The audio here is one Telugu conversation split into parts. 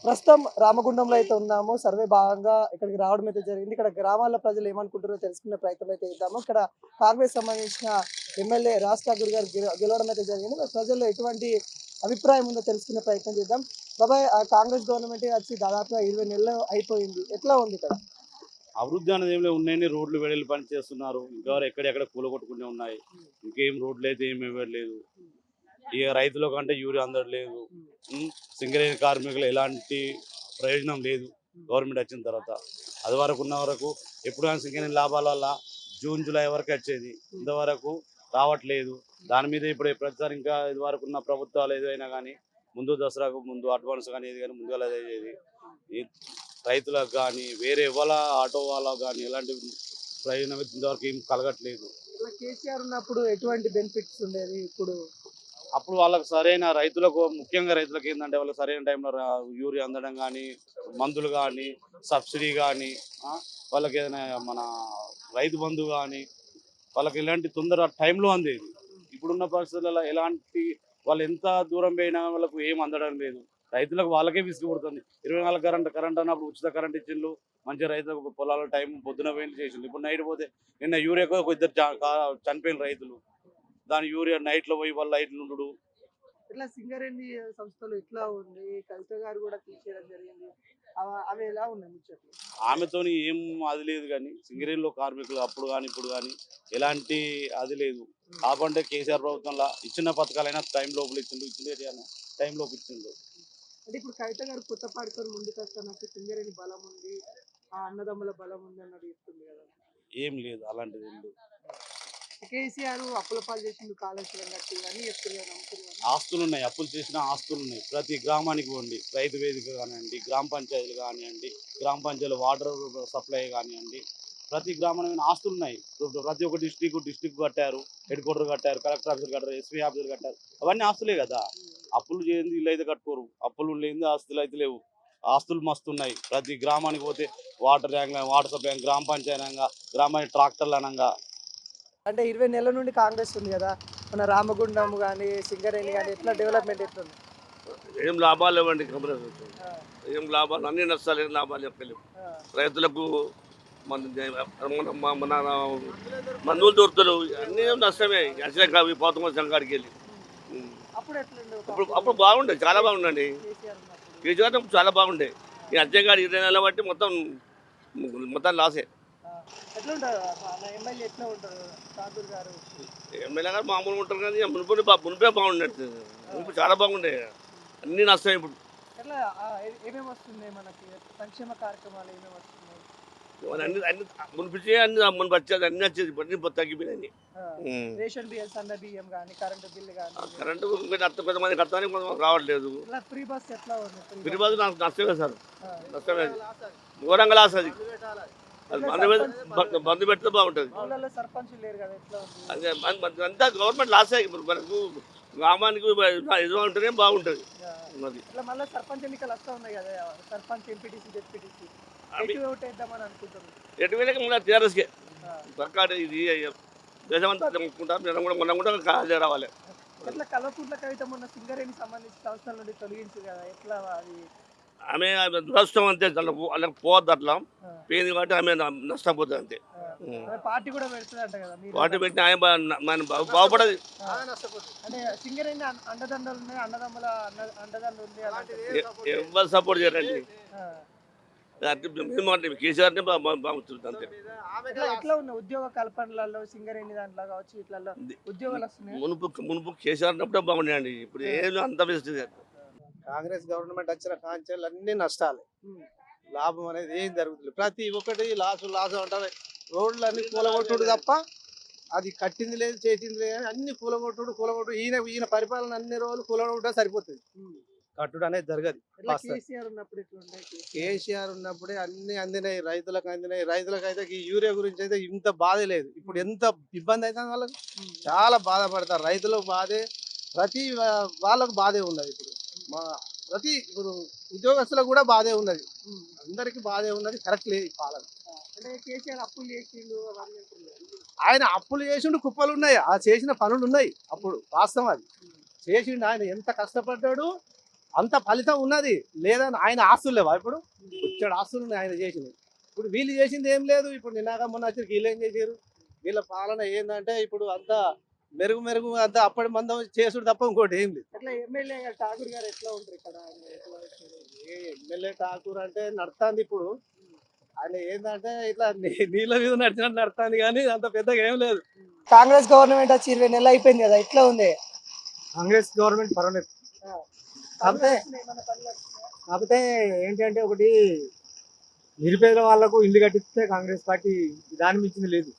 ప్రస్తుతం రామగుండంలో అయితే ఉన్నాము. సర్వే భాగంగా ఇక్కడికి రావడం అయితే జరిగింది. ఇక్కడ గ్రామాల ప్రజలు ఏమనుకుంటారో తెలుసుకునే ప్రయత్నం అయితే చేద్దాము. ఇక్కడ కాంగ్రెస్ సంబంధించిన ఎమ్మెల్యే రాజ్ ఠాకూర్ గారు గెలవడం అయితే జరిగింది. మరి ప్రజల్లో ఎటువంటి అభిప్రాయం ఉందో తెలుసుకునే ప్రయత్నం చేద్దాం. బాబాయ్, కాంగ్రెస్ గవర్నమెంట్ వచ్చి దాదాపుగా 20 నెలలు అయిపోయింది. ఎట్లా ఉంది ఇక్కడ? అభివృద్ధి అనేది ఏమి ఉన్నాయని రోడ్లు వెడలు పని చేస్తున్నారు. ఇంకెవరు ఎక్కడెక్కడ కూలగొట్టుకునే ఉన్నాయి. ఇంకేం రోడ్లు అయితే ఏమి ఇవ్వలేదు. ఇక రైతుల కంటే యూరియా అందట్లేదు. సింగరేణి కార్మికులు ఎలాంటి ప్రయోజనం లేదు గవర్నమెంట్ వచ్చిన తర్వాత. అది వరకు ఉన్న వరకు ఎప్పుడు కానీ సింగరేణి లాభాల వల్ల జూన్ జూలై వరకు వచ్చేది, ఇంతవరకు రావట్లేదు. దాని మీద ఇప్పుడు ప్రతిసారి ఇంకా ఇది వరకు ఉన్న ప్రభుత్వాలు ఏదైనా కానీ ముందు దసరాకు ముందు అడ్వాన్స్ కానీ ఏది కానీ ముందుగా అయ్యేది. ఈ రైతులకు కానీ వేరే వాళ్ళ ఆటో వాళ్ళకు కానీ ఎలాంటి ప్రయోజనం ఇంతవరకు ఏం కలగట్లేదు. ఇలా కేసీఆర్ ఉన్నప్పుడు ఎటువంటి బెనిఫిట్స్ ఉండేది? ఇప్పుడు అప్పుడు వాళ్ళకి సరైన రైతులకు, ముఖ్యంగా రైతులకు ఏంటంటే వాళ్ళకి సరైన టైంలో యూరియా అందడం కానీ, మందులు కానీ, సబ్సిడీ కానీ, వాళ్ళకి ఏదైనా మన రైతు బంధు కానీ వాళ్ళకి ఇలాంటి తొందర టైంలో అందేది. ఇప్పుడున్న పరిస్థితులలో ఎలాంటి వాళ్ళు ఎంత దూరం పోయినా వాళ్ళకు ఏం అందడం లేదు. రైతులకు వాళ్ళకే విసిగిపడుతుంది. 24 కరెంట్ అన్నప్పుడు ఉచిత కరెంట్ ఇచ్చిండ్రు. మంచిగా రైతులకు పొలాల టైం పొద్దున పోయి చేసిండ్రు. ఇప్పుడు నైట్ పోతే నిన్న యూరియాకు ఒక ఇద్దరు చనిపోయిన రైతులు. దాని యూరియా నైట్లో పోయి వాళ్ళ లైట్లు ఉండడు. ఇట్లా సింగరేణి సంస్థలు ఎట్లా ఉంది? కవిత గారు కూడా తీసేయడం జరిగింది. అవి ఎలా ఉన్నాయి ముచ్చట్లు? ఆమెతోని ఏం అది లేదు, కానీ సింగరేణిలో కార్మికులు అప్పుడు కానీ ఇప్పుడు కానీ ఎలాంటి అది లేదు. కాకుంటే కేసీఆర్ ప్రభుత్వంలో ఇచ్చిన పథకాలైనా టైం లోపల ఇచ్చిండు టైం లోపు ఇచ్చిండు. అంటే ఇప్పుడు కవిత గారు కొత్త పాడుకొని ముందుకు వస్తున్నట్టు సింగరేణి బలం ఉంది, ఆ అన్నదమ్ముల బలం ఉంది అన్నది చెప్తుంది కదా. ఏం లేదు, అలాంటిది ఏం లేదు. కేసీఆర్ అప్పుల పాలు చేసిండు, కాళేశ్వరం కట్టి ఇవన్నీ చెప్తున్నారు, నమ్ముతున్నారు. ఆస్తులు ఉన్నాయి, అప్పులు చేసిన ఆస్తులు ఉన్నాయి. ప్రతి గ్రామానికి పోండి, రైతు వేదిక కానివ్వండి, గ్రామ పంచాయతీలు కానివ్వండి, గ్రామ పంచాయతీలు వాటర్ సప్లై కానివ్వండి, ప్రతి గ్రామానికి ఆస్తులు ఉన్నాయి. ప్రతి ఒక్క డిస్టిక్ కట్టారు, హెడ్ క్వార్టర్ కట్టారు, కలెక్టర్ ఆఫీసర్ కట్టారు, ఎస్పీ ఆఫీసర్ కట్టారు. అవన్నీ ఆస్తులే కదా. అప్పులు చేయండి ఇల్లు అయితే కట్టుకోరు, అప్పులు లేని ఆస్తులు అయితే లేవు. ఆస్తులు మస్తున్నాయి. ప్రతి గ్రామానికి పోతే వాటర్ ట్యాంక్, వాటర్ సప్లై, గ్రామ పంచాయతీ గ్రామానికి ట్రాక్టర్లు అనగా. అంటే 20 నెలల నుండి కాంగ్రెస్ ఉంది కదా, మన రామగుండం కానీ సింగరేణి కానీ ఎట్లా డెవలప్మెంట్ ఎట్లుంది? ఏం లాభాలు ఇవ్వండి, ఏం లాభాలు, అన్ని నష్టాలు, ఏం లాభాలు చెప్పలేము. రైతులకు మన మందులు దొరుకుతారు, అన్నీ నష్టమే. అసలే కావి పోతాం సంఘాడికి వెళ్ళి. అప్పుడు బాగుండే, చాలా బాగుండండి. కేసీఆర్ చాలా బాగుండే. ఈ అజ్జగారు 20 నెలల బట్టి మొత్తం లాసే. ఎమ్మెల్యే గారు మామూలుగా ఉంటారు కానీ మునిపే బాగుండే, మునుపు చాలా బాగుండే. అన్ని నష్టం ఇప్పుడు. అన్ని మునిపించే అన్ని మునిపి వచ్చేది, అన్ని వచ్చేది. ఇప్పుడు తగ్గిపోయినాయి. కరెంటు కొంతమంది కడతానే కొంతమంది రావట్లేదు. ఫ్రీ బస్ నాకు నష్టమే సార్, నష్టమే. ఘోరంగా లాస్ అది. బంధు పెడితే బాగుంటుంది. అంతా గవర్నమెంట్ లాసే. ఇప్పుడు మనకు గ్రామానికి ఎదురు ఉంటేనే బాగుంటుంది. ఎటు వేలకి మన టీఆర్ఎస్కే పక్కా. ఇది దేశమంతా అనుకుంటారు. మనం కూడా కాలే రావాలి. ఆమె దురదృష్టం అంతే, వాళ్ళకి పోవద్దు. అట్లా పోయింది కాబట్టి ఆమె నష్టపోతుంది అంతే. పార్టీ కూడా పెడుతుంది కదా, పార్టీ పెట్టిన ఆయన బాగుపడదు. ఎవరు సపోర్ట్ చేయరండి. కేసీఆర్ని బాగుంటుంది అంతే. ఉద్యోగ కల్పనలలో సింగరేణి దాంట్లో కావచ్చు, ఇట్లా ఉద్యోగాలు వస్తున్నాయి. మునుపు కేసీఆర్ అప్పుడే బాగుండేయండి. ఇప్పుడు ఏదో అంత బెస్ట్. కాంగ్రెస్ గవర్నమెంట్ వచ్చిన కాంచెలు అన్ని నష్టాలు, లాభం అనేది ఏం జరుగుతుంది. ప్రతి ఒక్కటి లాసు అంటారు. రోడ్లు అన్ని కూలగొట్టుడు తప్ప అది కట్టింది లేదు, చేసింది లేదు. అన్ని కూలగొట్టుడు. ఈయన పరిపాలన అన్ని రోజులు కూలగొట్టుడే సరిపోతుంది, కట్టుడు అనేది జరగదు. కేసీఆర్ ఉన్నప్పుడే అన్ని అందినాయి, రైతులకు అయితే ఈ యూరియా గురించి అయితే ఇంత బాధ లేదు. ఇప్పుడు ఎంత ఇబ్బంది అవుతుంది వాళ్ళకి, చాలా బాధపడతారు. రైతులకు బాధే, ప్రతి వాళ్ళకు బాధే ఉన్నది. ఇప్పుడు ఉద్యోగస్తులకు కూడా బాధే ఉన్నది, అందరికి బాధే ఉన్నది. కరెక్ట్ లేదు ఈ పాలన. ఆయన అప్పులు చేసిండు, కుప్పలు ఉన్నాయి. ఆ చేసిన పనులు ఉన్నాయి. అప్పుడు వాస్తవం అది చేసిండు. ఆయన ఎంత కష్టపడ్డాడు, అంత ఫలితం ఉన్నది లేదని ఆయన ఆస్తులు లేవా ఇప్పుడు వచ్చాడు ఆస్తులు ఉన్నాయి ఆయన చేసింది ఇప్పుడు వీళ్ళు చేసింది ఏం లేదు ఇప్పుడు నిన్నాక మొన్న వచ్చి వీళ్ళు ఏం చేశారు వీళ్ళ పాలన ఏంటంటే ఇప్పుడు అంతా మెరుగు అంతా అప్పటి మందం చేసుడు తప్ప ఇంకోటి ఏం లేదు అట్లా ఎమ్మెల్యే ఠాగూర్ గారు ఎట్లా ఉంటారు ఇక్కడ ఆయన ఎట్లా వచ్చారు? ఎమ్మెల్యే ఠాకూర్ అంటే నడుస్తుంది ఇప్పుడు ఆయన ఏంటంటే ఇట్లా నీళ్ళ మీద నడిచినట్టు నడుస్తుంది కానీ అంత పెద్దగా ఏం లేదు కాంగ్రెస్ గవర్నమెంట్ వచ్చి 20 నెలలు అయిపోయింది కదా, ఎట్లా ఉంది? కాంగ్రెస్ గవర్నమెంట్ పర్వాలేదు. కాకపోతే ఏమన్నా పనులు వస్తున్నాయా? కాకపోతే ఏంటంటే ఒకటి నిరుపేద వాళ్ళకు ఇల్లు కట్టిస్తే కాంగ్రెస్ పార్టీ దాని మించింది లేదు.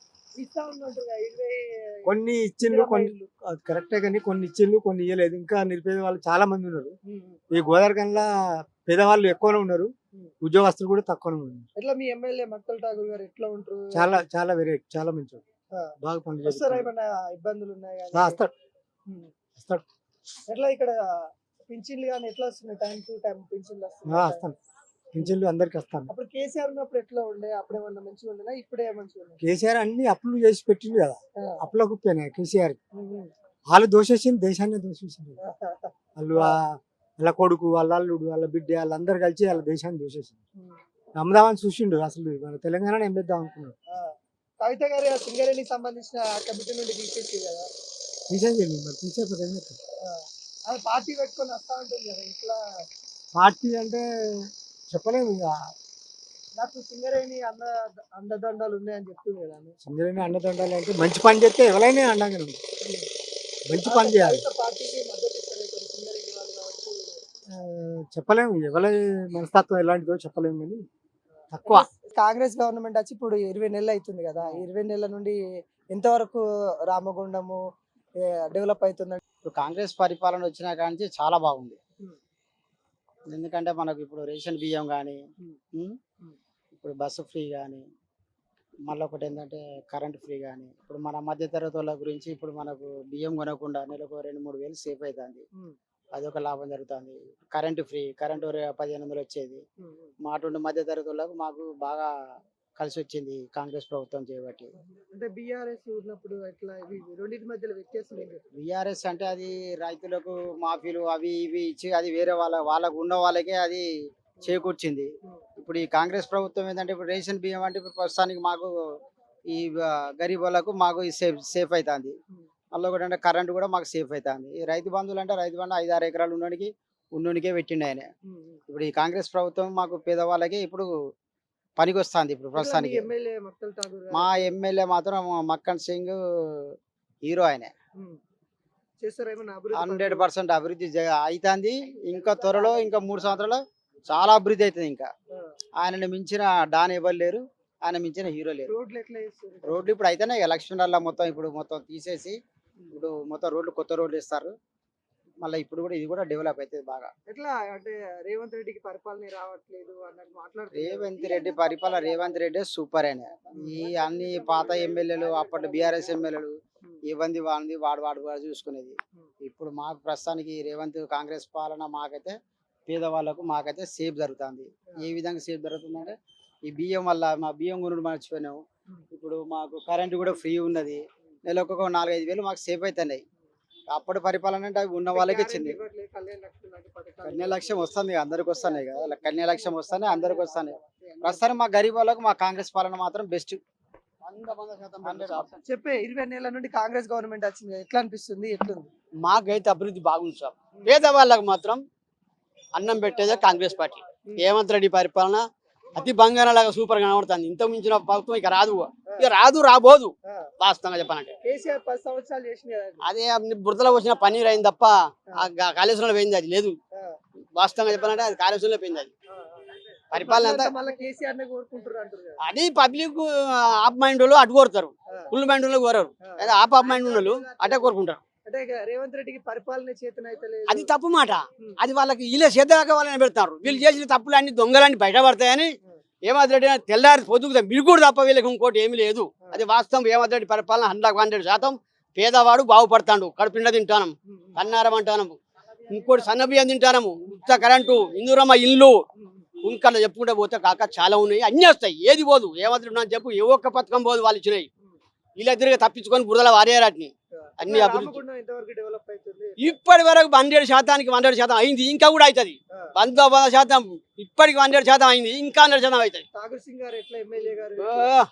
ఇస్తా ఉన్నట్టు 20 కొన్ని ఇచ్చిండ్రు, కొన్ని అది కరెక్టే కానీ కొన్ని ఇచ్చిండ్రు, కొన్ని ఇవ్వలేదు. ఇంకా నిరుపేద వాళ్ళు చాలా మంది ఉన్నారు. ఈ గోదావరికంలో పేదవాళ్ళు ఎక్కువనే ఉన్నారు, ఉద్యోగస్తులు కూడా తక్కువనే ఉన్నారు. ఎట్లా మీ ఎమ్మెల్యే మక్తల్ ఠాగూర్ గారు ఎట్లా ఉంటారు? చాలా చాలా వెరైటీ, చాలా మంచి ఆ. బాగా పనులు వస్తారా? చేస్తారు. ఏమన్నా ఇబ్బందులు ఉన్నాయా? వస్తాడు. వస్తాడు. ఎట్లా ఇక్కడ పింఛన్లు కానీ ఎట్లా వస్తున్నాయి? టైం టు టైం పింఛన్లు వస్తున్నాయి? వస్తాను, పింఛన్లు అందరికి వస్తాను. అప్పుడు కేసీఆర్ ఉన్నప్పుడు ఎట్లా ఉండే? అప్పుడు ఏమన్నా మంచిగా ఉండేనా? ఇప్పుడే మంచిగా ఉండే? కేసీఆర్ అన్ని అప్పులు చేసి పెట్టిండు కదా, అప్పుల కుప్పేనా కేసీఆర్. ఉమ్. వాళ్ళు దోషేసింది, దేశాన్ని దోషేసింది. వాళ్ళు వాళ్ళ కొడుకు, వాళ్ళ అల్లుడు, వాళ్ళ బిడ్డ, వాళ్ళందరూ కలిసి వాళ్ళ దేశాన్ని దోషేసింది. అమ్ముదామని చూసిండు, అసలు మన తెలంగాణ ఎంపేద్దాం అనుకున్నాడు. కవిత గారు సింగరేణికి సంబంధించిన కమిటీ నుండి తీసేసి కదా, తీసేయండి, మరి తీసేపోతే ఏం చేస్తారు? అది పార్టీ పెట్టుకొని వస్తా ఉంటుంది కదా ఇట్లా. పార్టీ అంటే చెప్పలేము ఇక. నాకు సింగరేణి అండదండాలు ఉన్నాయని చెప్తుంది కదా ఆమె. సింగరేణి అన్నదండాలి అంటే మంచి పని చేస్తే ఎవరైనా అండంగానే ఉంది. మంచి పని చేయాలి. కవిత పార్టీకి మద్దతు ఇస్తారు ఇక్కడ సింగరేణి వాళ్ళు కావచ్చు. చెప్పలేము ఎవరి మనస్తత్వం ఎలాంటిదో చెప్పలేము, కానీ తక్కువ. కాంగ్రెస్ గవర్నమెంట్ వచ్చి ఇప్పుడు 20 నెలలు అవుతుంది కదా, 20 నెలల నుండి ఎంతవరకు రామగుండము డెవలప్ అవుతుంది? ఇప్పుడు కాంగ్రెస్ పరిపాలన వచ్చినా కానీ చాలా బాగుంది. ఉమ్. ఎందుకంటే మనకు ఇప్పుడు రేషన్ బియ్యం కానీ, ఉమ్. ఇప్పుడు బస్సు ఫ్రీ కానీ, మళ్ళీ ఒకటి ఏంటంటే కరెంట్ ఫ్రీ కానీ, ఇప్పుడు మన మధ్యతరగతి వాళ్ళ గురించి ఇప్పుడు మనకు బియ్యం కొనకుండా నెలకు 2-3 వేలు సేఫ్ అవుతుంది. అదొక లాభం జరుగుతుంది. కరెంటు ఫ్రీ, కరెంటు 1500 వచ్చేది. మాటువంటి మధ్యతరగతి వాళ్ళకు మాకు బాగా కలిసి వచ్చింది కాంగ్రెస్ ప్రభుత్వం చేయబట్టి. అంటే బీఆర్ఎస్ ఉన్నప్పుడు ఎట్లా రెండింటి మధ్యలో వ్యత్యాసం ఏంటి? బీఆర్ఎస్ అంటే అది రైతులకు మాఫీలు అవి ఇవి ఇచ్చి అది వేరే వాళ్ళకు ఉన్న వాళ్ళకే అది చేకూర్చింది. ఇప్పుడు ఈ కాంగ్రెస్ ప్రభుత్వం ఏంటంటే ఇప్పుడు రేషన్ బియ్యం అంటే ఇప్పుడు ప్రస్తుతానికి మాకు ఈ గరీబ్ వాళ్ళకు మాకు సేఫ్ అవుతుంది. మళ్ళీ ఒకటి అంటే కరెంట్ కూడా మాకు సేఫ్ అవుతుంది. ఈ రైతు బంధువులు అంటే రైతు బంధు 5-6 ఎకరాలు ఉన్నోనికే పెట్టిండు ఆయన. ఇప్పుడు ఈ కాంగ్రెస్ ప్రభుత్వం మాకు పేదవాళ్ళకి ఇప్పుడు పనికి వస్తుంది. ఇప్పుడు ప్రస్తుతానికి ఎమ్మెల్యే మక్తల్ ఠాగూర్ గారు మా ఎమ్మెల్యే మాత్రం మక్కన్ సింగ్ హీరో ఆయనే. చేస్తారా ఏమన్నా అభివృద్ధి? 100% అభివృద్ధి అవుతుంది. ఇంకా త్వరలో ఇంకా 3 సంవత్సరాలు చాలా అభివృద్ధి అవుతుంది. ఇంకా ఆయనని మించిన డాన్ ఎవరు లేరు, ఆయన మించిన హీరో లేరు. రోడ్లు ఎట్లా చేస్తారు? రోడ్లు ఇప్పుడు అయితేనే లక్ష్మణాల్లో మొత్తం తీసేసి ఇప్పుడు మొత్తం రోడ్లు కొత్త రోడ్లు ఇస్తారు. మళ్ళీ ఇప్పుడు కూడా ఇది కూడా డెవలప్ అవుతుంది బాగా. ఎట్లా అంటే రేవంత్ రెడ్డికి పరిపాలన రావట్లేదు అన్నట్టు మాట్లాడుతున్నారు. రేవంత్ రెడ్డి సూపర్ అయినా. ఈ అన్ని పాత ఎమ్మెల్యేలు అప్పటి బీఆర్ఎస్ ఎమ్మెల్యేలు ఇవ్వండి వాడు చూసుకునేది. ఇప్పుడు మాకు ప్రస్తుతానికి రేవంత్ కాంగ్రెస్ పాలన మాకైతే పేదవాళ్ళకు మాకైతే సేఫ్ జరుగుతుంది. ఏ విధంగా సేఫ్ జరుగుతుందంటే ఈ బియ్యం వల్ల మా బియ్యం గురించి మర్చిపోయినాము. ఇప్పుడు మాకు కరెంటు కూడా ఫ్రీ ఉన్నది. నెలకు ఒక 4-5 వేలు మాకు సేఫ్ అవుతున్నాయి. అప్పటి పరిపాలన అంటే అవి ఉన్న వాళ్ళకి ఇచ్చింది. కన్యా లక్ష్యం వస్తుంది, అందరికి వస్తున్నాయి కదా. కన్యా లక్ష్యం వస్తానే అందరికి వస్తున్నాయి. ప్రస్తుతానికి మా గరీబ్ వాళ్ళకు మా కాంగ్రెస్ పాలన మాత్రం బెస్ట్. చెప్పే 20 నెలల నుండి కాంగ్రెస్ గవర్నమెంట్ వచ్చింది కదా, ఎట్లా అనిపిస్తుంది? ఎట్లుంది? మాకైతే అభివృద్ధి బాగుంది సార్. పేదవాళ్ళకు మాత్రం అన్నం పెట్టేదే కాంగ్రెస్ పార్టీ. రేవంత్ రెడ్డి పరిపాలన అతి బంగారాలాగా సూపర్ గా కనబడుతుంది. ఇంత మించిన ప్రభుత్వం ఇక రాబోదు వాస్తవంగా చెప్పాలంటే. కేసీఆర్ 10 సంవత్సరాలు చేసింది కదా. అదే బురదలో వచ్చిన పన్నీర్ అయింది తప్ప కాళేశ్వరంలో పోయింది అది లేదు. వాస్తవంగా చెప్పాలంటే అది కాళేశ్వరంలో పోయింది. అది పరిపాలన అంతా మళ్ళీ కేసీఆర్ నే కోరుకుంటారు అంటారు కదా. అది పబ్లిక్ ఆఫ్ మైండ్ వాళ్ళు అటు కోరుతారు, ఫుల్ మైండ్ వాళ్ళు కోరరు. అదే ఆఫ్ మైండ్ వాళ్ళు అటే కోరుకుంటారు. అంటే రేవంత్ రెడ్డికి పరిపాలన చేతన అయితే లేదు. అది తప్పు మాట. అది వాళ్ళకి వీళ్ళే చేద్దాక వాళ్ళని పెడతారు. వీళ్ళు చేసిన తప్పులు అన్ని దొంగలన్నీ బయటపడతాయని రేవంత్ రెడ్డి తెల్లారి పొద్దుకు మిరుగుడు తప్ప వీళ్ళకి ఇంకోటి ఏమీ లేదు. అది వాస్తవం. రేవంత్ రెడ్డి పరిపాలన 100% పేదవాడు బాగుపడతాడు. కడుపుండ తింటాను, కన్నారం అంటాను, ఇంకోటి సన్నబియ్యం తింటాము, ఉచిత కరెంటు, ఇందురమ్మ ఇల్లు, ఇంకా చెప్పుకుంటే పోతే కాక చాలా ఉన్నాయి. అన్నీ వస్తాయి, ఏది పోదు. రేవంత్ రెడ్డి చెప్పు ఏ ఒక్క పథకం పోదు వాళ్ళు ఇచ్చినాయి. వీళ్ళ తిరిగి తప్పించుకొని బురదల వారేరాటిని అన్ని అభివృద్ధి. ఎంతవరకు డెవలప్ అవుతుంది? ఇప్పటి వరకు 100% అయింది, ఇంకా కూడా అవుతుంది. 100% ఇప్పటికి 100% అయింది, ఇంకా 100% అవుతుంది. ఠాగూర్ సింగ్ గారు ఎట్లా ఎమ్మెల్యే గారు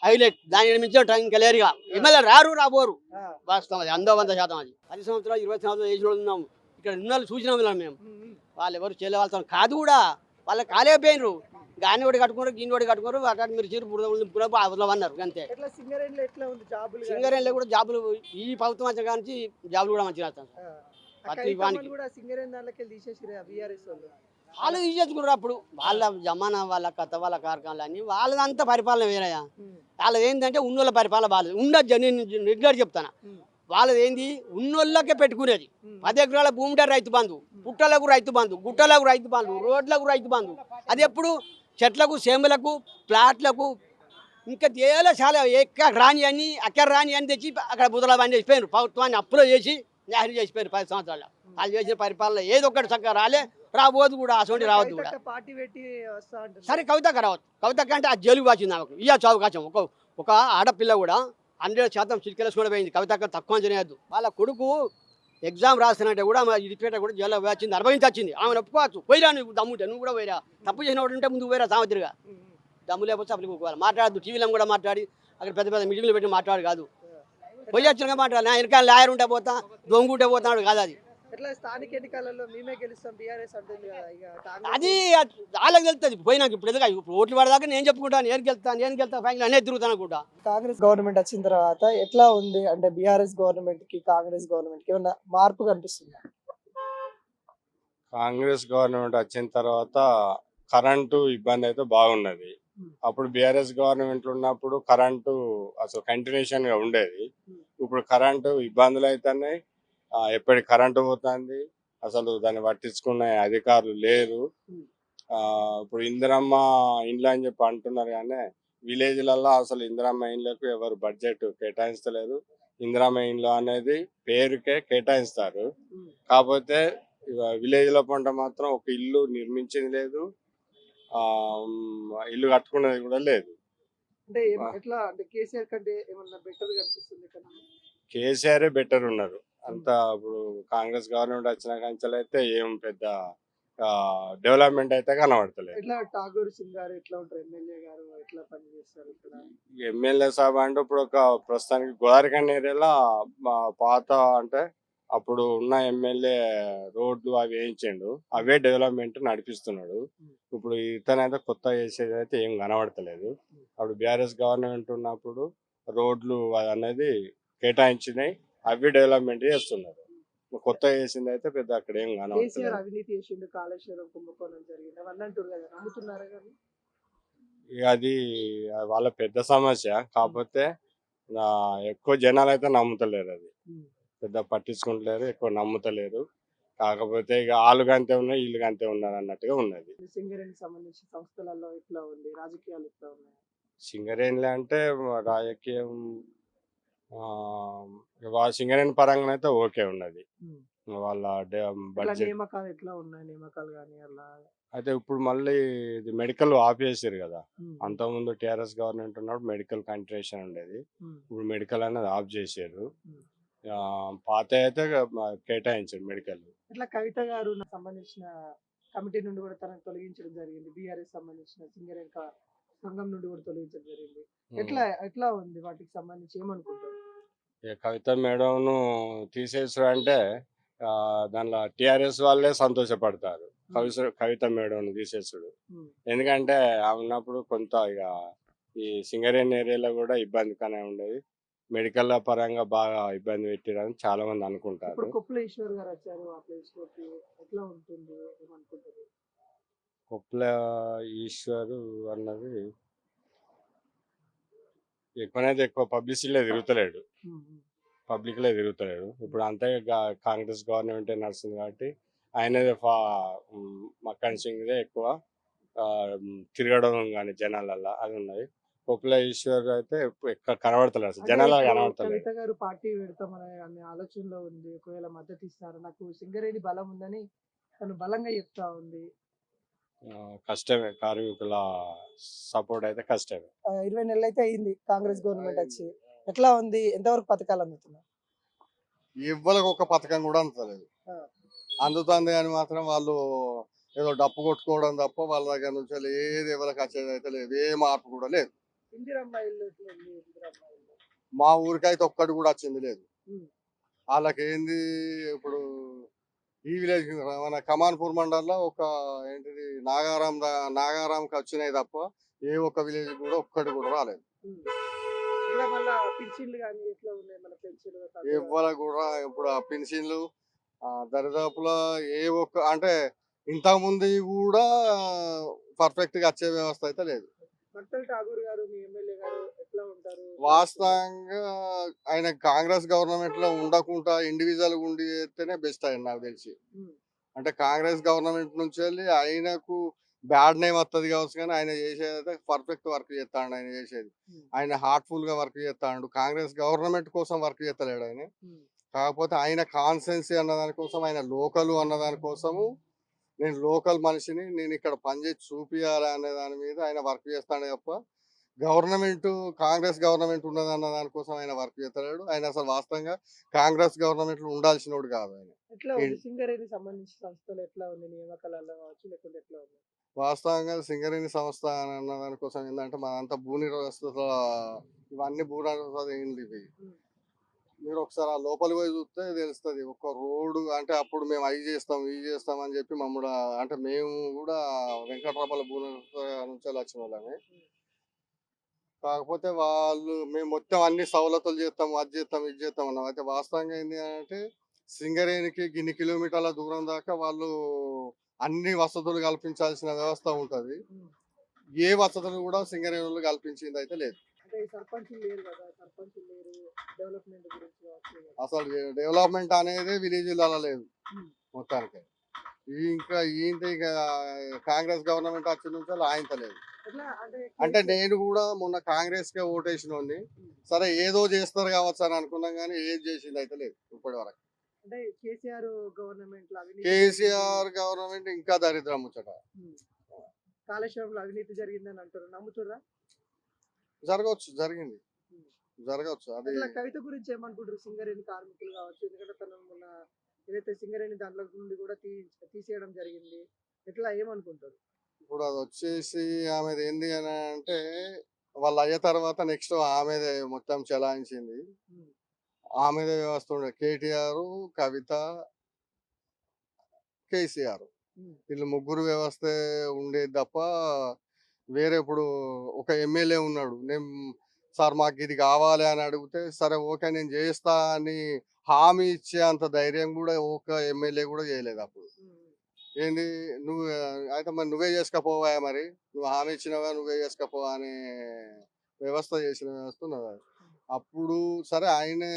హైలైట్, దాని మించి ఇంకా లేరుగా ఎమ్మెల్యే రాబోరు. ఆ, వాస్తవం అది 100% అది. 10 సంవత్సరాలు 20 సంవత్సరాలు వేసిన వాళ్ళు ఉన్నాం ఇక్కడ, ఉన్న వాళ్ళు చూసినాం ఇలా మేము. వాళ్ళు ఎవరు చెల్లె వాళ్ళతో కాదు కూడా, వాళ్ళకి కాలేకపోయినరు. గాని ఒకటి కట్టుకున్నారు, గిన్నె ఒకటి కట్టుకున్నారు, అక్కడ మీరు చీరు బురద అన్నారు అంతే. ఎట్లా సింగరేణిలో ఎట్లా ఉంది జాబులు గానీ? సింగరేణిలో కూడా జాబులు ఈ ప్రభుత్వం వచ్చే కానీ జాబులు కూడా మంచిగా వస్తాయి. ఆ, ప్రతి కవితమ్మని వానికి. కూడా సింగరేణి దాంట్లోకి తీసేసిరే బీఆర్ఎస్ వాళ్ళు. వాళ్ళు తీసేసుకున్నారు అప్పుడు, వాళ్ళ జమానా, వాళ్ళ కథ, వాళ్ళ కార్ఖానాలు అన్ని వాళ్ళదంతా పరిపాలన వేరయ్యా. వాళ్ళది ఏంటంటే ఉన్నోళ్ళ పరిపాలన బాగాలేదు, ఉండొచ్చు. నేను రెగ్యులర్ చెప్తాను, వాళ్ళది ఏంది ఉన్నోళ్ళకే పెట్టుకునేది. 10 ఎకరాల భూమి ఉంటే రైతు బంధు, పుట్టలకు రైతు బంధు, గుట్టలకు రైతు బంధు, రోడ్లకు రైతు బంధు. అది ఎప్పుడు చెట్లకు, సేమలకు, ప్లాట్లకు, ఇంకా తేలా చాలా ఎక్కడ రాని అని అక్కడ రాని అని తెచ్చి అక్కడ బుధల బండి చేసిపోయారు. ప్రభుత్వాన్ని అప్పులో చేసి న్యాయం చేసిపోయారు 10 సంవత్సరాలు. వాళ్ళు చేసిన పరిపాలన ఏదో ఒకటి చక్కగా రాబోదు కూడా, అసలు రావద్దు కూడా. పార్టీ పెట్టి వస్తా అంటారు. సరే కవితకు రావద్దు, కవితకు అంటే ఆ జైలుకు వచ్చింది ఆమెకు, ఇవ్వచ్చు అవకాశం. ఒక ఆడపిల్ల కూడా 100% చిటికెళ్ళి కూడా పోయింది. కవితకు తక్కువ చేయద్దు. వాళ్ళ కొడుకు ఎగ్జామ్ రాస్తున్నట్టే కూడా ఇడిపేట కూడా జైల్లో వచ్చింది, అనుభవించి వచ్చింది. ఆమెను ఒప్పుకోవచ్చు, పోయిరా నువ్వు దమ్ముంటే, నువ్వు కూడా పోయిరా. తప్పు చేసిన వాడు ఉంటే ముందుకు పోయిరా సామతిరిగా. దమ్ము లేకపోతే అప్పటికి పోవాలి. మాట్లాడద్దు, టీవీలో కూడా మాట్లాడి అక్కడ పెద్ద పెద్ద మీటింగ్లు పెట్టి మాట్లాడు కాదు. పోయి వచ్చినగా మాట్లాడాలి. నా వెనకాల లాయర్ ఉంటే పోతా, దొంగుంటే పోతున్నాడు కాదు. అది ఎట్లా స్థానిక ఎన్నికలలో మేమే గెలుస్తాం బీఆర్ఎస్ అంటుంది కదా. ఇక కాంగ్రెస్ అది వాళ్ళకి వెళ్తుంది. పోయినాక ఇప్పుడు ఎందుకు ఇప్పుడు ఓట్లు పడదాకా నేను చెప్పుకుంటాను, నేను గెలుతా ఫ్యామిలీ అనేది తిరుగుతాను కూడా. కాంగ్రెస్ గవర్నమెంట్ వచ్చిన తర్వాత ఎట్లా ఉంది అంటే బీఆర్ఎస్ గవర్నమెంట్ కి కాంగ్రెస్ గవర్నమెంట్ కి ఏమన్నా మార్పు కనిపిస్తుంది? కాంగ్రెస్ గవర్నమెంట్ వచ్చిన తర్వాత కరెంటు ఇబ్బంది అయితే బాగున్నది. అప్పుడు బీఆర్ఎస్ గవర్నమెంట్ ఉన్నప్పుడు కరెంటు అసలు కంటిన్యూషన్ గా ఉండేది. ఇప్పుడు కరెంటు ఇబ్బందులు అవుతున్నాయి, ఎప్పటి కరెంటు పోతుంది, అసలు దాన్ని పట్టించుకునే అధికారులు లేరు. ఇప్పుడు ఇందిరమ్మ ఇండ్లు అని చెప్పి అంటున్నారు, కానీ విలేజ్లలో అసలు ఇందిరమ్మ ఇండ్లకు ఎవరు బడ్జెట్ కేటాయిస్తలేరు. ఇందిరమ్మ ఇండ్లు అనేది పేరుకే కేటాయిస్తారు, కాకపోతే విలేజ్ లో పంట మాత్రం ఒక ఇల్లు నిర్మించింది లేదు, ఇల్లు కట్టుకునేది కూడా లేదు. అంటే ఎట్లా అంటే కేసీఆర్ కంటే ఏమన్నా బెటర్ కనిపిస్తుంది కదా? కేసీఆర్ బెటర్ ఉన్నారు అంతా. ఇప్పుడు కాంగ్రెస్ గవర్నమెంట్ వచ్చిన కంచెలు అయితే ఏం పెద్ద డెవలప్మెంట్ అయితే కనబడతలేదు. ఎట్లా ఠాగూర్ సింగ్ గారు ఎట్లా ఉంటారు, ఎమ్మెల్యే గారు ఎట్లా పనిచేస్తారు ఇక్కడ? ఎమ్మెల్యే సాబ్ అంటే ఇప్పుడు ఒక ప్రస్తుతానికి గోదావరిఖండ ఏరియాలో పాత అంటే అప్పుడు ఉన్న ఎమ్మెల్యే రోడ్లు అవి వేయించిండు, అవే డెవలప్మెంట్ నడిపిస్తున్నాడు. ఇప్పుడు ఇతనైతే కొత్త చేసేది అయితే ఏం కనబడతలేదు. అప్పుడు బీఆర్ఎస్ గవర్నమెంట్ ఉన్నప్పుడు రోడ్లు అనేది కేటాయించినాయి, అవి డెవలప్మెంట్ చేస్తున్నారు. కొత్త చేసింది అయితే పెద్ద అక్కడ ఏం కేసీఆర్ కనబడతలేదు. అవినీతి చేసిండు, కాళేశ్వరం కుంభకోణం జరిగింది అవన్నీ అంటారు కదా, నమ్ముతున్నారా? కానీ ఇక అది వాళ్ళ పెద్ద సమస్య, కాకపోతే ఎక్కువ జనాలు అయితే నమ్ముతలేరు, అది పెద్ద పట్టించుకుంటలేరు, ఎక్కువ నమ్ముతలేరు. కాకపోతే ఇక వాళ్ళకి అంతే ఉన్నాయి, వీళ్ళకి అంతే ఉన్నారు అన్నట్టుగా ఉన్నది. సింగరేణికి సంబంధించిన సంస్థలలో ఎట్లా ఉంది, రాజకీయాలు ఎట్లా ఉన్నాయి? సింగరేణి అంటే రాజకీయం సింగరేణి పరంగా అయితే ఓకే ఉన్నది. వాళ్ళ ఎట్లా బడ్జెట్ నియామకాలు ఎట్లా ఉన్నాయి, నియామకాలు కానీ అలా? అయితే ఇప్పుడు మళ్ళీ ఇది మెడికల్ ఆపేసారు కదా. అంతకుముందు టీఆర్ఎస్ గవర్నమెంట్ ఉన్నప్పుడు మెడికల్ కంటిన్యూషన్ ఉండేది, ఇప్పుడు మెడికల్ అనేది ఆఫ్ చేశారు. పాత అయితే కేటాయించారు మెడికల్. ఇట్లా కవిత గారు సంబంధించిన కమిటీ నుండి కూడా తనను తొలగించడం జరిగింది, బీఆర్ఎస్ సంబంధించిన సింగరేణి సంఘం నుండి కూడా తొలగించడం జరిగింది. ఎట్లా ఉంది, వాటికి సంబంధించి ఏమనుకుంటారు? కవిత మేడంను తీసేసారు అంటే దానిలో టిఆర్ఎస్ వాళ్ళే సంతోషపడతారు కవిత మేడం తీసేసాడు. ఎందుకంటే ఆమె ఉన్నప్పుడు కొంత ఇక ఈ సింగరేణి ఏరియాలో కూడా ఇబ్బందిగానే ఉండేది, మెడికల్ పరంగా బాగా ఇబ్బంది పెట్టారని చాలా మంది అనుకుంటారు. ఇప్పుడు కొప్పుల ఈశ్వర్ గారు వచ్చారు, ఆ ప్లేస్ లోకి ఎట్లా ఉంటుంది ఏమనుకుంటారు? కొప్పుల ఈశ్వరు అన్నది ఎక్కువనైతే ఎక్కువ పబ్లిసిటీలో తిరుగుతలేడు, పబ్లిక్ లో తిరుగుతలేడు. ఇప్పుడు అంతే కాంగ్రెస్ గవర్నమెంట్ నడుస్తుంది కాబట్టి ఆయనదే మక్కన్ సింగ్దే ఎక్కువ తిరగడం కానీ జనాలల్లో అది ఉన్నది. కొప్పుల ఈశ్వర్ అయితే ఎక్కువ కనబడతలేదు, అసలు జనాలు కనబడతలేదు. కవిత గారు పార్టీ పెడతామనే అనే ఆలోచనలో ఉంది, ఒకవేళ మద్దతు ఇస్తారు, నాకు సింగరేణి బలం ఉందని తను బలంగా చెప్తా ఉంది. కష్టమే, కార్మికుల సపోర్ట్ అయితే కష్టమే. 20 నెలలు అయితే అయింది కాంగ్రెస్ గవర్నమెంట్ వచ్చి, ఎట్లా ఉంది, ఎంతవరకు పథకాలు అందుతున్నాయి? ఇవ్వలకు ఒక పథకం కూడా అందలేదు. ఆ. అందుతుంది అని మాత్రం వాళ్ళు ఏదో డప్పు కొట్టుకోవడం తప్ప వాళ్ళ దగ్గర నుంచి ఏది ఎవరికి వచ్చేది అయితే లేదు, ఏ మార్పు కూడా లేదు. ఇందిరమ్మ ఇల్లు ఎట్లా ఉంది? ఇందిరమ్మ ఇల్లు మా ఊరికైతే ఒక్కటి కూడా వచ్చింది లేదు. ఉమ్. వాళ్ళకి ఏంది ఇప్పుడు ఈ విలేజ్ మన కమాన్పూర్ మండలంలో ఒక ఏంటిది నాగారాంకి వచ్చినాయి తప్ప ఏ ఒక్క విలేజ్ కూడా ఒక్కటి కూడా రాలేదు. ఉమ్. ఇట్లా మళ్ళా పింఛన్లు కానీ ఎట్లా ఉన్నాయి మన పెన్షన్లు? ఇవాళ కూడా ఇప్పుడు ఆ పెన్షన్లు దరిదాపులో ఏ ఒక్క అంటే ఇంతకు ముందు కూడా పర్ఫెక్ట్ గా వచ్చే వ్యవస్థ అయితే లేదు. భక్తుల ఠాగూర్ గారు మీ ఎమ్మెల్యే గారు ఎట్లా ఉంటారు? వాస్తవంగా ఆయన కాంగ్రెస్ గవర్నమెంట్ లో ఉండకుండా ఇండివిజువల్ ఉండి చేస్తేనే బెస్ట్ ఆయన నాకు తెలిసి. ఉమ్. అంటే కాంగ్రెస్ గవర్నమెంట్ నుంచి వెళ్ళి ఆయనకు బ్యాడ్ నేమ్ వస్తుంది కావచ్చు, కానీ ఆయన చేసేది అయితే పర్ఫెక్ట్ వర్క్ చేస్తాడు. ఆయన చేసేది ఆయన హార్ట్ఫుల్ గా వర్క్ చేస్తాడు. కాంగ్రెస్ గవర్నమెంట్ కోసం వర్క్ చేస్తలేడు ఆయన. ఉమ్. కాకపోతే ఆయన కాన్సెన్సీ అన్న దానికోసం, ఆయన లోకల్ అన్న దానికోసము, నేను లోకల్ మనిషిని, నేను ఇక్కడ పనిచేసి చూపియాలి అనే దాని మీద ఆయన వర్క్ చేస్తాడు తప్ప గవర్నమెంట్ కాంగ్రెస్ గవర్నమెంట్ ఉన్నదన్న దానికోసం ఆయన వర్క్ చేస్తలేడు. ఆయన అసలు వాస్తవంగా కాంగ్రెస్ గవర్నమెంట్ లో ఉండాల్సినోడు కాదు ఆయన. ఎట్లా ఉంది సింగరేణి సంబంధించిన సంస్థలు ఎట్లా ఉంది? నియామకాలలో కావచ్చు లేకుంటే ఎట్లా ఉంది? వాస్తవంగా సింగరేణి సంస్థ అన్న దానికోసం ఏంటంటే మనంతా భూ నిర్వస్థ ఇవన్నీ భూ నిర్వస్థ ఏంటి ఇవి. ఉమ్. మీరు ఒకసారి ఆ లోపలికి పోయి చూస్తే తెలుస్తుంది. ఒక రోడ్డు అంటే అప్పుడు మేము అవి చేస్తాం ఇవి చేస్తాం అని చెప్పి మమ్మల్ని అంటే మేము కూడా వెంకటరామల భూ నిర్వస్థ నుంచి వచ్చిన వాళ్ళమే. కాకపోతే వాళ్ళు మేము మొత్తం అన్ని సవలతులు చేస్తాం, అది చేస్తాం ఇది చేస్తాం అన్నాం. అయితే వాస్తవంగా ఏంటి అంటే సింగరేణికి గిన్ని కిలోమీటర్ల దూరం దాకా వాళ్ళు అన్ని వసతులు కల్పించాల్సిన వ్యవస్థ ఉంటది. ఉమ్. ఏ వసతులు కూడా సింగరేణులు కల్పించింది అయితే లేదు. అంటే ఈ సర్పంచులు లేరు కదా, సర్పంచులు లేరు, డెవలప్మెంట్ గురించి కావచ్చు. అసలు డెవలప్మెంట్ అనేది విలేజ్లలో లేదు ఉమ్. మొత్తానికి. ఇంకా ఇంకా కాంగ్రెస్ గవర్నమెంట్ వచ్చిన నుంచి ఆయించలేదు. ఎట్లా అంటే నేను కూడా మొన్న కాంగ్రెస్ కే ఓటేసినోడిని. సరే ఏదో చేస్తారు కావచ్చు అని అనుకున్నాం, కానీ ఏది చేసింది అయితే లేదు ఇప్పటి వరకు. అంటే కేసీఆర్ గవర్నమెంట్ లో అవినీతి కేసీఆర్ గవర్నమెంట్ ఇంకా దరిద్రం ముచ్చట. ఉమ్. కాళేశ్వరంలో అవినీతి జరిగిందని అంటారు, నమ్ముతుర్రా? జరగవచ్చు, జరిగింది, ఉమ్. జరగవచ్చు. అది అట్లా కవిత గురించి ఏమనుకుంటారు? సింగరేణి కార్మికులు కావచ్చు, ఎందుకంటే తను మొన్న ఏదైతే సింగరేణి దాంట్లో నుండి కూడా తీసేయడం జరిగింది, ఎట్లా ఏమనుకుంటారు? ఇప్పుడు అది వచ్చేసి ఆమెది ఏంది అని అంటే వాళ్ళు అయ్యే తర్వాత నెక్స్ట్ ఆమెదే మొత్తం చెలాయించింది. ఉమ్. ఆమెదే వ్యవస్థ ఉండే. కేటీఆర్, కవిత, కేసీఆర్ ఉమ్. వీళ్ళు ముగ్గురు వ్యవస్థ ఉండేది తప్ప వేరే ఇప్పుడు ఒక ఎమ్మెల్యే ఉన్నాడు. నేను సార్ మాకు ఇది కావాలి అని అడిగితే సరే ఓకే నేను చేస్తా అని హామీ ఇచ్చే అంత ధైర్యం కూడా ఒక ఎమ్మెల్యే కూడా చేయలేదు అప్పుడు. ఉమ్. ఏంది నువ్వు అయితే మరి నువ్వే చేసుకపోవా, మరి నువ్వు హామీ ఇచ్చినవా నువ్వే చేసుకపో అనే వ్యవస్థ చేసిన వ్యవస్థ ఉన్నది అది. అప్పుడు సరే ఆయనే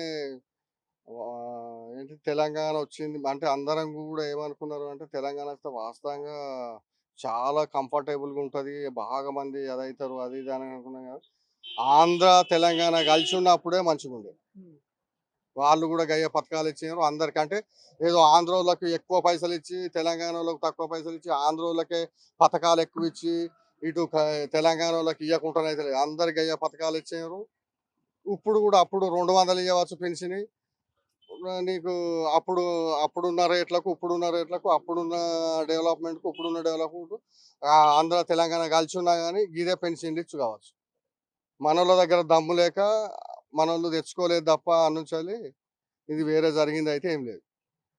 ఏంటి తెలంగాణ వచ్చింది అంటే అందరం కూడా ఏమనుకున్నారు అంటే తెలంగాణ వస్తే వాస్తవంగా చాలా కంఫర్టబుల్గా ఉంటుంది, బాగా మంది అదవుతారు అది ఇది అని అనుకున్నాం కదా. ఆంధ్ర తెలంగాణ కలిసి ఉన్నప్పుడే మంచిగా ఉండేది. ఉమ్. వాళ్ళు కూడా గయ్య పథకాలు ఇచ్చినారు అందరికంటే. ఏదో ఆంధ్రోళ్ళకి ఎక్కువ పైసలు ఇచ్చి తెలంగాణ వాళ్ళకి తక్కువ పైసలు ఇచ్చి ఆంధ్రోళ్ళకే పథకాలు ఎక్కువ ఇచ్చి ఇటు తెలంగాణ వాళ్ళకి ఇవ్వకుండానైతే లేదు, అందరికి గయ్య పథకాలు ఇచ్చినారు. ఇప్పుడు కూడా అప్పుడు 200 ఇవ్వచ్చు పెన్షన్ నీకు. అప్పుడున్న రేట్లకు ఇప్పుడున్న రేట్లకు అప్పుడున్న డెవలప్మెంట్కు ఇప్పుడున్న డెవలప్మెంట్ ఆంధ్ర తెలంగాణ కలిసి ఉన్నా కానీ ఇదే పెన్షన్లు ఇచ్చు కావచ్చు. మనోళ్ళ దగ్గర దమ్ము లేక మనోళ్ళు తెచ్చుకోలేదు తప్ప అనుంచాలి. ఇది వేరే జరిగింది అయితే ఏం లేదు.